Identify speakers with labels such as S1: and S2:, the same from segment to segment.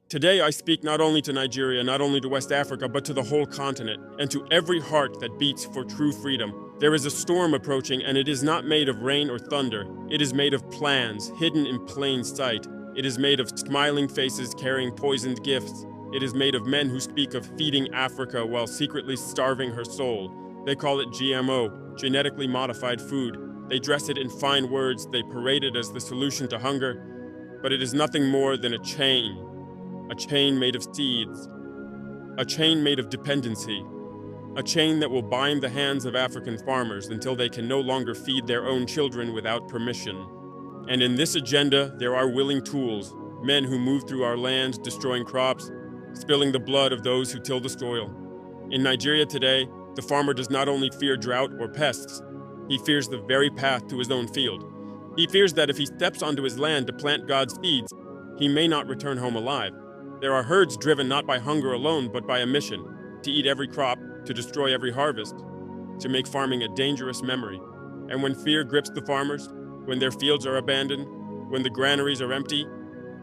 S1: Today I speak not only to Nigeria, not only to West Africa, but to the whole continent, and to every heart that beats for true freedom. There is a storm approaching, and it is not made of rain or thunder. It is made of plans, hidden in plain sight. It is made of smiling faces carrying poisoned gifts. It is made of men who speak of feeding Africa while secretly starving her soul. They call it GMO, genetically modified food. They dress it in fine words, they parade it as the solution to hunger, but it is nothing more than a chain made of seeds, a chain made of dependency, a chain that will bind the hands of African farmers until they can no longer feed their own children without permission. And in this agenda, there are willing tools, men who move through our land, destroying crops, spilling the blood of those who till the soil. In Nigeria today, the farmer does not only fear drought or pests, he fears the very path to his own field. He fears that if he steps onto his land to plant God's seeds, he may not return home alive. There are herds driven not by hunger alone, but by a mission, to eat every crop, to destroy every harvest, to make farming a dangerous memory. And when fear grips the farmers, when their fields are abandoned, when the granaries are empty,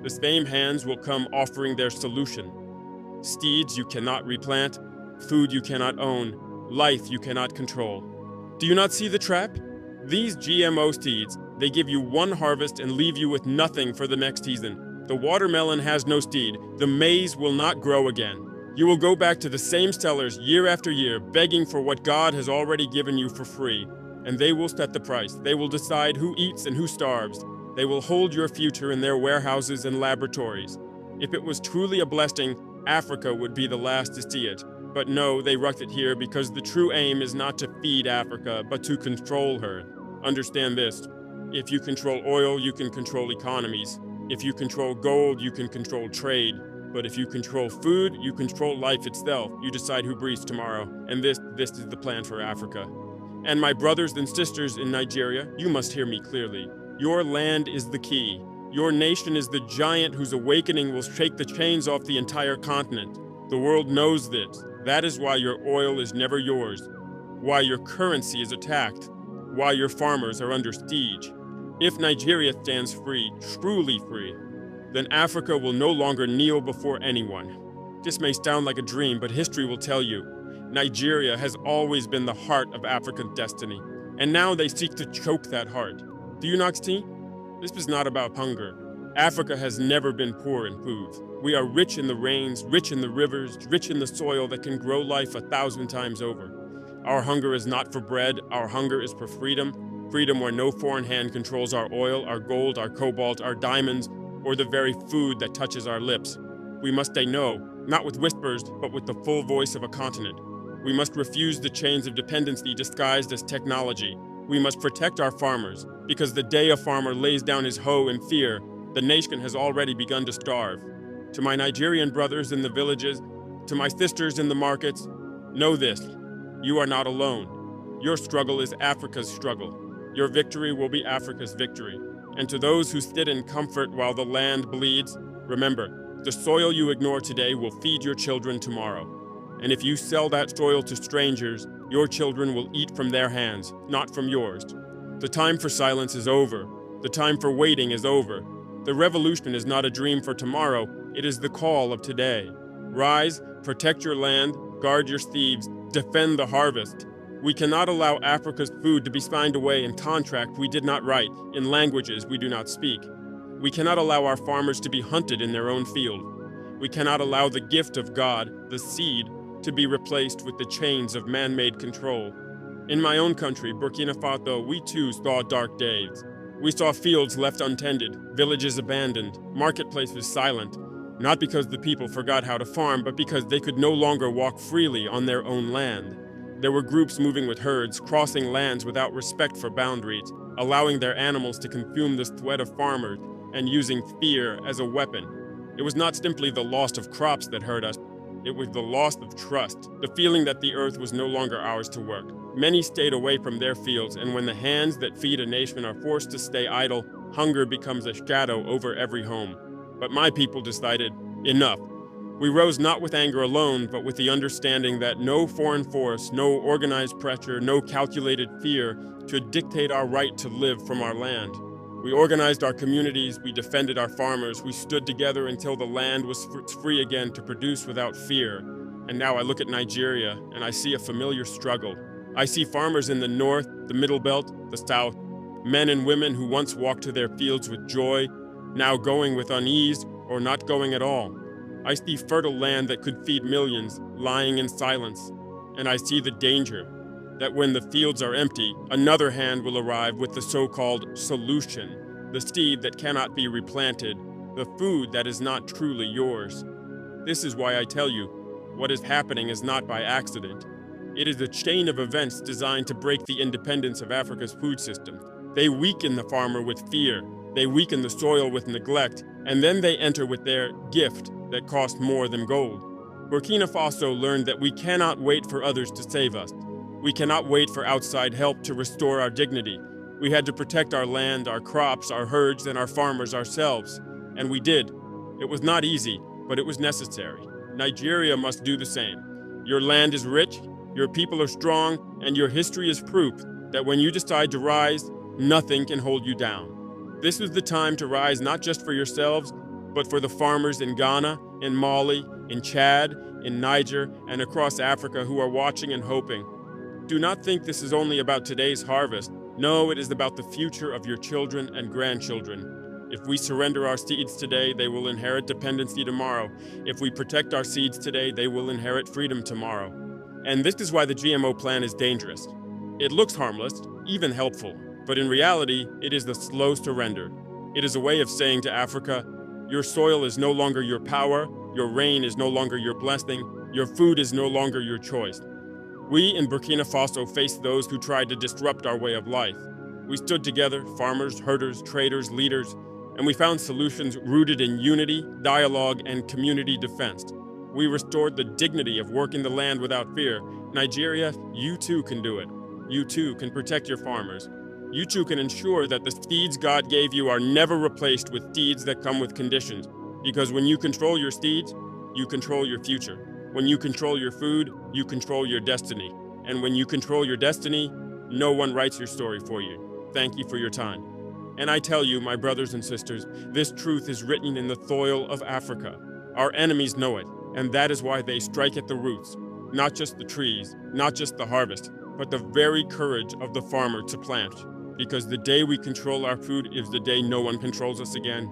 S1: the same hands will come offering their solution. Steeds you cannot replant, food you cannot own, life you cannot control. Do you not see the trap? These GMO seeds, they give you one harvest and leave you with nothing for the next season. The watermelon has no seed. The maize will not grow again. You will go back to the same sellers year after year, begging for what God has already given you for free. And they will set the price. They will decide who eats and who starves. They will hold your future in their warehouses and laboratories. If it was truly a blessing, Africa would be the last to see it. But no, they wrecked it here because the true aim is not to feed Africa, but to control her. Understand this. If you control oil, you can control economies. If you control gold, you can control trade. But if you control food, you control life itself. You decide who breathes tomorrow. And this is the plan for Africa. And my brothers and sisters in Nigeria, you must hear me clearly. Your land is the key. Your nation is the giant whose awakening will shake the chains off the entire continent. The world knows this. That is why your oil is never yours. Why your currency is attacked. Why your farmers are under siege. If Nigeria stands free, truly free, then Africa will no longer kneel before anyone. This may sound like a dream, but history will tell you, Nigeria has always been the heart of African destiny, and now they seek to choke that heart. Do you not see? This is not about hunger. Africa has never been poor in food. We are rich in the rains, rich in the rivers, rich in the soil that can grow life 1,000 times over. Our hunger is not for bread, our hunger is for freedom. Freedom where no foreign hand controls our oil, our gold, our cobalt, our diamonds, or the very food that touches our lips. We must say no, not with whispers, but with the full voice of a continent. We must refuse the chains of dependency disguised as technology. We must protect our farmers, because the day a farmer lays down his hoe in fear, the nation has already begun to starve. To my Nigerian brothers in the villages, to my sisters in the markets, know this, you are not alone. Your struggle is Africa's struggle. Your victory will be Africa's victory. And to those who sit in comfort while the land bleeds, remember, the soil you ignore today will feed your children tomorrow. And if you sell that soil to strangers, your children will eat from their hands, not from yours. The time for silence is over. The time for waiting is over. The revolution is not a dream for tomorrow, it is the call of today. Rise, protect your land, guard your thieves, defend the harvest. We cannot allow Africa's food to be signed away in contract we did not write, in languages we do not speak. We cannot allow our farmers to be hunted in their own field. We cannot allow the gift of God, the seed, to be replaced with the chains of man-made control. In my own country, Burkina Faso, we too saw dark days. We saw fields left untended, villages abandoned, marketplaces silent, not because the people forgot how to farm, but because they could no longer walk freely on their own land. There were groups moving with herds, crossing lands without respect for boundaries, allowing their animals to consume the sweat of farmers, and using fear as a weapon. It was not simply the loss of crops that hurt us, it was the loss of trust, the feeling that the earth was no longer ours to work. Many stayed away from their fields, and when the hands that feed a nation are forced to stay idle, hunger becomes a shadow over every home. But my people decided, enough. We rose not with anger alone, but with the understanding that no foreign force, no organized pressure, no calculated fear should dictate our right to live from our land. We organized our communities, we defended our farmers, we stood together until the land was free again to produce without fear. And now I look at Nigeria and I see a familiar struggle. I see farmers in the north, the middle belt, the south, men and women who once walked to their fields with joy, now going with unease or not going at all. I see fertile land that could feed millions lying in silence, and I see the danger that when the fields are empty, another hand will arrive with the so-called solution, the seed that cannot be replanted, the food that is not truly yours. This is why I tell you, what is happening is not by accident. It is a chain of events designed to break the independence of Africa's food system. They weaken the farmer with fear, they weaken the soil with neglect, and then they enter with their gift that cost more than gold. Burkina Faso learned that we cannot wait for others to save us. We cannot wait for outside help to restore our dignity. We had to protect our land, our crops, our herds, and our farmers ourselves. And we did. It was not easy, but it was necessary. Nigeria must do the same. Your land is rich, your people are strong, and your history is proof that when you decide to rise, nothing can hold you down. This was the time to rise not just for yourselves, but for the farmers in Ghana, in Mali, in Chad, in Niger, and across Africa who are watching and hoping. Do not think this is only about today's harvest. No, it is about the future of your children and grandchildren. If we surrender our seeds today, they will inherit dependency tomorrow. If we protect our seeds today, they will inherit freedom tomorrow. And this is why the GMO plan is dangerous. It looks harmless, even helpful, but in reality, it is the slow surrender. It is a way of saying to Africa, your soil is no longer your power, your rain is no longer your blessing, your food is no longer your choice. We in Burkina Faso faced those who tried to disrupt our way of life. We stood together, farmers, herders, traders, leaders, and we found solutions rooted in unity, dialogue, and community defense. We restored the dignity of working the land without fear. Nigeria, you too can do it. You too can protect your farmers. You too can ensure that the seeds God gave you are never replaced with seeds that come with conditions. Because when you control your seeds, you control your future. When you control your food, you control your destiny. And when you control your destiny, no one writes your story for you. Thank you for your time. And I tell you, my brothers and sisters, this truth is written in the soil of Africa. Our enemies know it, and that is why they strike at the roots. Not just the trees, not just the harvest, but the very courage of the farmer to plant. Because the day we control our food is the day no one controls us again.